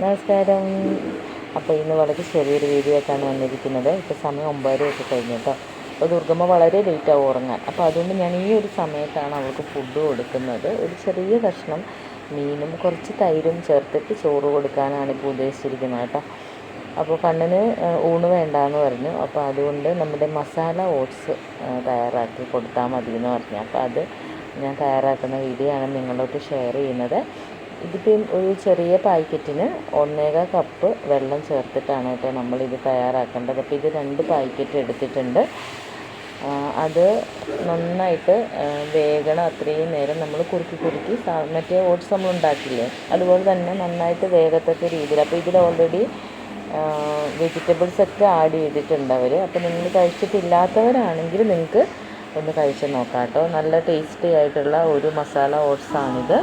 നമസ്കാരം. അപ്പോൾ ഇന്ന് വളരെ ചെറിയൊരു വീഡിയോ ആയിട്ടാണ് വന്നിരിക്കുന്നത്. ഇപ്പോൾ സമയം 9:30 കഴിഞ്ഞു കേട്ടോ. അപ്പോൾ ദുർഗമ്മ വളരെ ലേറ്റാവും ഉറങ്ങാൻ. അപ്പോൾ അതുകൊണ്ട് ഞാൻ ഈ ഒരു സമയത്താണ് അവൾക്ക് ഫുഡ് കൊടുക്കുന്നത്. ഒരു ചെറിയ കഷ്ണം മീനും കുറച്ച് തൈരും ചേർത്തിട്ട് ചോറ് കൊടുക്കാനാണ് ഇപ്പോൾ ഉദ്ദേശിച്ചിരിക്കുന്നത് കേട്ടോ. അപ്പോൾ കണ്ണിന് ഊണ് വേണ്ടാന്ന് പറഞ്ഞു. അപ്പോൾ അതുകൊണ്ട് നമ്മുടെ മസാല ഓട്സ് തയ്യാറാക്കി കൊടുത്താൽ മതി എന്ന് പറഞ്ഞു. അപ്പോൾ അത് ഞാൻ തയ്യാറാക്കുന്ന വീഡിയോ ആണ് നിങ്ങളോട്ട് ഷെയർ ചെയ്യുന്നത്. ഇതിപ്പം ഒരു ചെറിയ പാക്കറ്റിന് 1.25 കപ്പ് വെള്ളം ചേർത്തിട്ടാണ് കേട്ടോ നമ്മളിത് തയ്യാറാക്കേണ്ടത്. അപ്പോൾ ഇത് 2 പാക്കറ്റ് എടുത്തിട്ടുണ്ട്. അത് നന്നായിട്ട് വേഗണം. അത്രയും നേരം നമ്മൾ കുറുക്കി മറ്റേ ഓട്സ് നമ്മൾ ഉണ്ടാക്കില്ലേ അതുപോലെ തന്നെ നന്നായിട്ട് വേഗത്തക്ക രീതിയിൽ. അപ്പോൾ ഇതിൽ ഓൾറെഡി വെജിറ്റബിൾസ് ഒക്കെ ആഡ് ചെയ്തിട്ടുണ്ട് അവർ. അപ്പോൾ നിങ്ങൾ കഴിച്ചിട്ടില്ലാത്തവരാണെങ്കിൽ നിങ്ങൾക്ക് ഒന്ന് കഴിച്ച് നോക്കാം കേട്ടോ. നല്ല ടേസ്റ്റി ആയിട്ടുള്ള ഒരു മസാല ഓട്സാണിത്.